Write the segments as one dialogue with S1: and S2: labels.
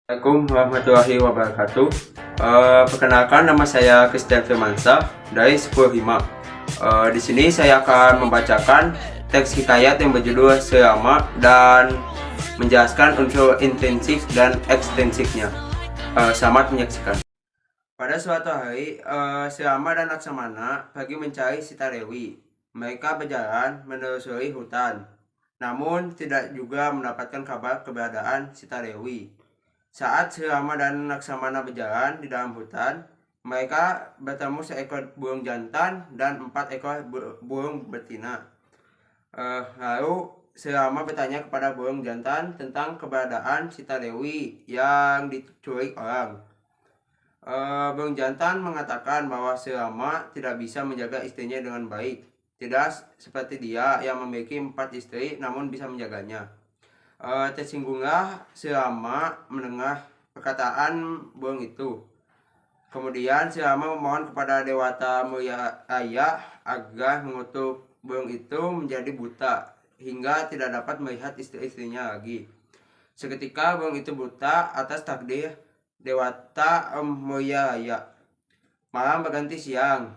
S1: Assalamualaikum warahmatullahi wabarakatuh. Perkenalkan, nama saya Christian Firmansyah dari Sekolah Hima. Di sini saya akan membacakan teks hikayat yang berjudul Selama dan menjelaskan unsur intrinsik dan ekstrinsiknya. Selamat menyaksikan. Pada suatu hari, Selama dan Laksamana pergi mencari Sita Dewi. Mereka berjalan menelusuri hutan, namun tidak juga mendapatkan kabar keberadaan Sita Dewi. Saat Selama dan Laksamana berjalan di dalam hutan, mereka bertemu seekor burung jantan dan 4 ekor burung betina. Lalu Selama bertanya kepada burung jantan tentang keberadaan Sita Dewi yang diculik orang. Burung jantan mengatakan bahwa Selama tidak bisa menjaga istrinya dengan baik, tidak seperti dia yang memiliki 4 istri namun bisa menjaganya. Tersinggunglah Selama mendengar perkataan burung itu. Kemudian Selama memohon kepada Dewata Mulia Raya agar mengutuk burung itu menjadi buta hingga tidak dapat melihat istri-istrinya lagi. Seketika burung itu buta atas takdir Dewata Mulia Raya. Malam berganti siang.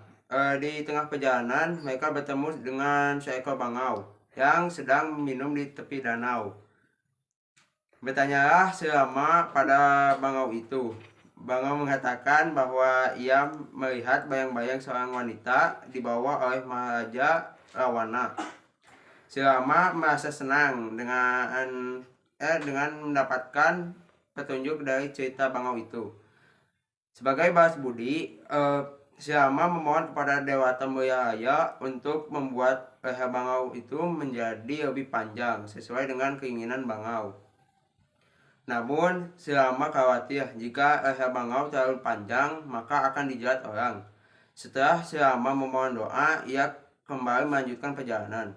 S1: Di tengah perjalanan mereka bertemu dengan seekor bangau yang sedang minum di tepi danau. Bertanyalah Selama pada bangau itu. Bangau mengatakan bahwa ia melihat bayang-bayang seorang wanita dibawa oleh Maharaja Rawana. Selama merasa senang dengan mendapatkan petunjuk dari cerita bangau itu. Sebagai balas budi, Selama memohon kepada Dewata Mulia Raya untuk membuat leher bangau itu menjadi lebih panjang sesuai dengan keinginan bangau. Namun Selama khawatir jika leher bangau terlalu panjang maka akan dijerat orang. Setelah Selama memohon doa, ia kembali melanjutkan perjalanan.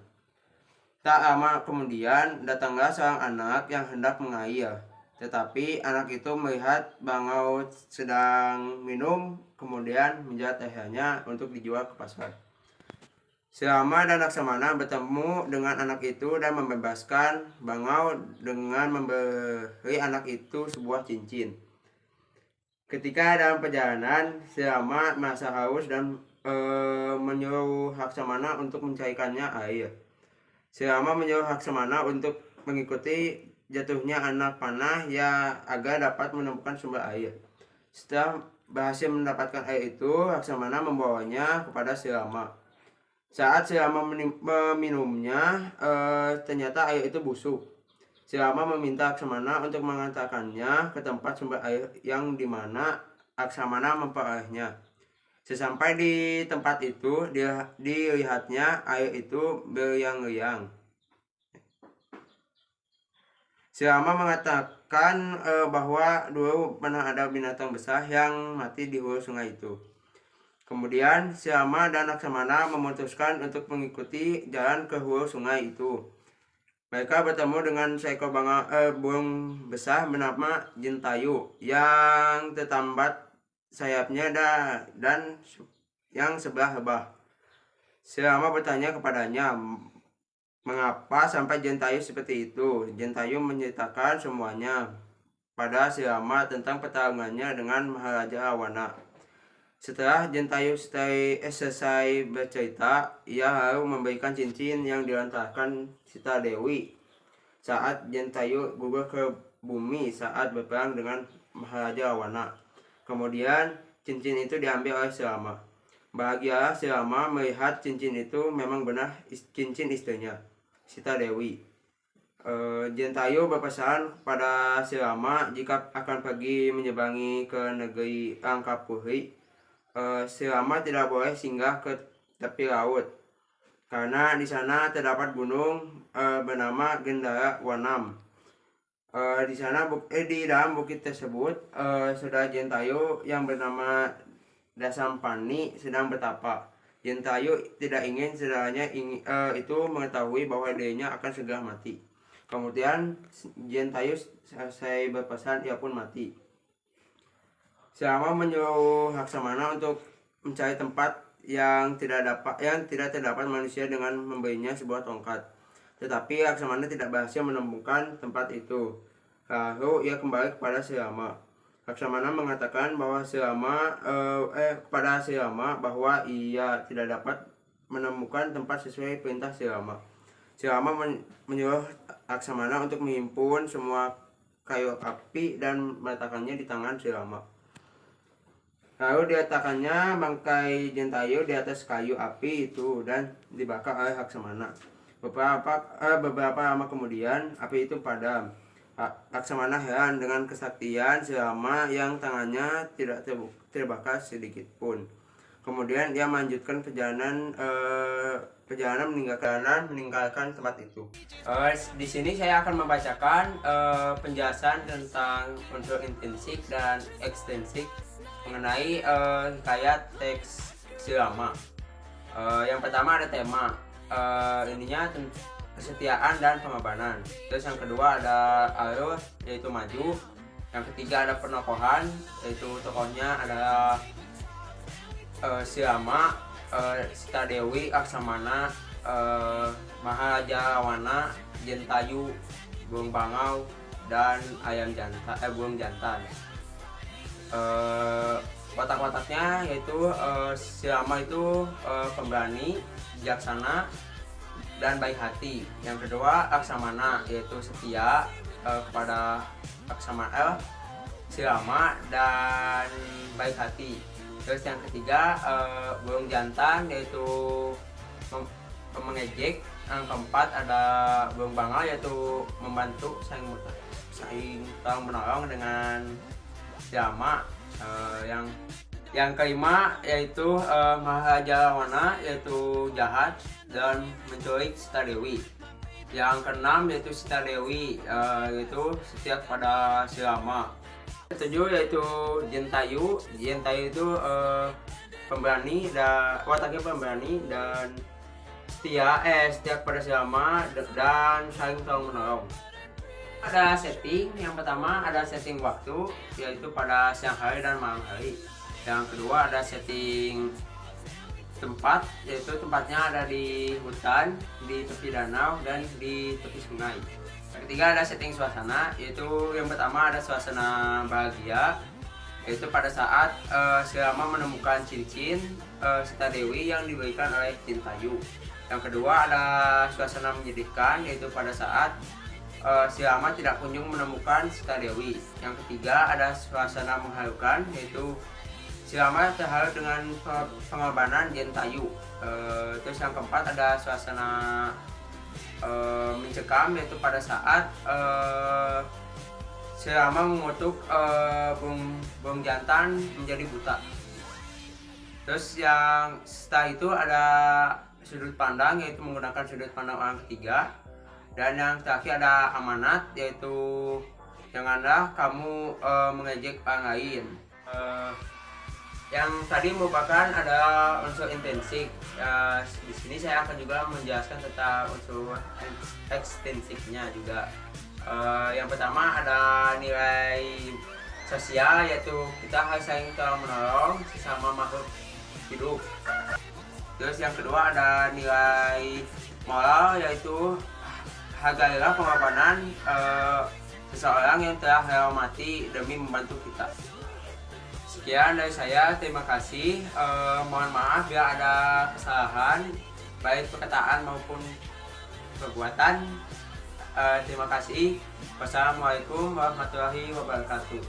S1: Tak lama kemudian datanglah seorang anak yang hendak mengair. Tetapi anak itu melihat bangau sedang minum, kemudian menjerat lehernya untuk dijual ke pasar. Selama dan Laksamana bertemu dengan anak itu dan membebaskan bangau dengan memberi anak itu sebuah cincin. Ketika dalam perjalanan, Selama merasa haus dan menyuruh Laksamana untuk mencarikannya air. Selama menyuruh Laksamana untuk mengikuti jatuhnya anak panah ya agar dapat menemukan sumber air. Setelah berhasil mendapatkan air itu, Laksamana membawanya kepada Selama. Saat Selama meminumnya, ternyata air itu busuk. Selama meminta Laksamana untuk mengantarkannya ke tempat sumber air yang dimana Laksamana memperolehnya. Sesampai di tempat itu, dilihatnya air itu beriang-riang. Selama mengatakan bahwa dulu pernah ada binatang besar yang mati di hulu sungai itu. Kemudian Selama dan Laksamana memutuskan untuk mengikuti jalan ke hulu sungai itu. Mereka bertemu dengan seekor burung besar bernama Jintayu yang tertambat sayapnya dan yang sebelah lebah. Selama bertanya kepadanya mengapa sampai Jintayu seperti itu. Jintayu menceritakan semuanya pada Selama tentang pertarungannya dengan Maharaja Rawana. Setelah Jintayu selesai bercerita, ia lalu memberikan cincin yang dilontarkan Sita Dewi saat Jintayu gugur ke bumi saat berperang dengan Maharaja Rawana. Kemudian cincin itu diambil oleh Selama. Bahagialah Selama melihat cincin itu memang benar cincin istrinya, Sita Dewi. Jintayu berpesan pada Selama jika akan pergi menyeberangi ke negeri Langkapuri, Selama tidak boleh singgah ke tepi laut karena di sana terdapat gunung bernama Gendara Wanam. Di dalam bukit tersebut, saudara Jintayu yang bernama Dasampani sedang bertapa. Jintayu tidak ingin saudaranya itu mengetahui bahwa dirinya akan segera mati. Kemudian Jintayu selesai berpesan, ia pun mati. Selama menyuruh Laksamana untuk mencari tempat yang tidak terdapat manusia dengan memberinya sebuah tongkat. Tetapi Laksamana tidak berhasil menemukan tempat itu. Lalu ia kembali kepada Selama. Laksamana mengatakan bahwa kepada Selama bahwa ia tidak dapat menemukan tempat sesuai perintah Selama. Selama menyuruh Laksamana untuk menghimpun semua kayu api dan meletakkannya di tangan Selama. Lalu diletakkannya bangkai Jentayu di atas kayu api itu dan dibakar oleh Laksamana. Beberapa lama kemudian api itu padam. Laksamana heran dengan kesaktian Selama yang tangannya tidak terbakar sedikit pun. Kemudian dia melanjutkan perjalanan meninggalkan tempat itu. Di sini saya akan membacakan penjelasan tentang unsur intrinsik dan ekstrinsik mengenai hikayat teks Selama. Yang pertama ada tema, ininya kesetiaan dan pengorbanan. Terus yang kedua ada alur, yaitu maju. Yang ketiga ada penokohan, yaitu tokohnya adalah Selama, Sita Dewi, Laksamana, Maharaja Rawana, Jentayu, Burung Bangau, dan burung jantan. Watak-wataknya yaitu Selama itu pemberani, bijaksana, dan baik hati. Yang kedua Laksamana yaitu setia kepada Selama dan baik hati. Terus yang ketiga burung jantan yaitu mengejek. Yang keempat ada burung bangau yaitu membantu saling tolong menolong dengan Selama. Yang kelima yaitu Maharaja Rawana yaitu jahat dan menculik Sita Dewi. Yang keenam yaitu Sita Dewi yaitu setia kepada Selama. Ketujuh yaitu Jentayu. Jentayu itu pemberani dan wataknya pemberani dan setia kepada Selama dan saling tolong menolong. Ada setting, yang pertama ada setting waktu yaitu pada siang hari dan malam hari. Yang kedua ada setting tempat, yaitu tempatnya ada di hutan, di tepi danau, dan di tepi sungai. Yang ketiga ada setting suasana, yaitu yang pertama ada suasana bahagia, yaitu pada saat Selama menemukan cincin Sita Dewi yang diberikan oleh Jentayu. Yang kedua ada suasana menyedihkan, yaitu pada saat Selama tidak kunjung menemukan Sita Dewi. Yang ketiga ada suasana mengharukan, yaitu Selama terharu dengan pengorbanan Jentayu. Terus yang keempat ada suasana mencekam, yaitu pada saat Selama mengutuk burung jantan menjadi buta. Terus yang setelah itu ada sudut pandang, yaitu menggunakan sudut pandang orang ketiga. Dan yang terakhir ada amanat, yaitu janganlah kamu mengejek orang lain. Yang tadi merupakan ada unsur intrinsik. Di sini saya akan juga menjelaskan tentang unsur ekstrinsiknya juga. Yang pertama ada nilai sosial, yaitu kita harus saling tolong menolong sesama makhluk hidup. Terus yang kedua ada nilai moral, yaitu hargailah pengorbanan seseorang yang telah rela mati demi membantu kita. Sekian dari saya, terima kasih. Mohon maaf bila ada kesalahan baik perkataan maupun perbuatan. Terima kasih. Wassalamualaikum warahmatullahi wabarakatuh.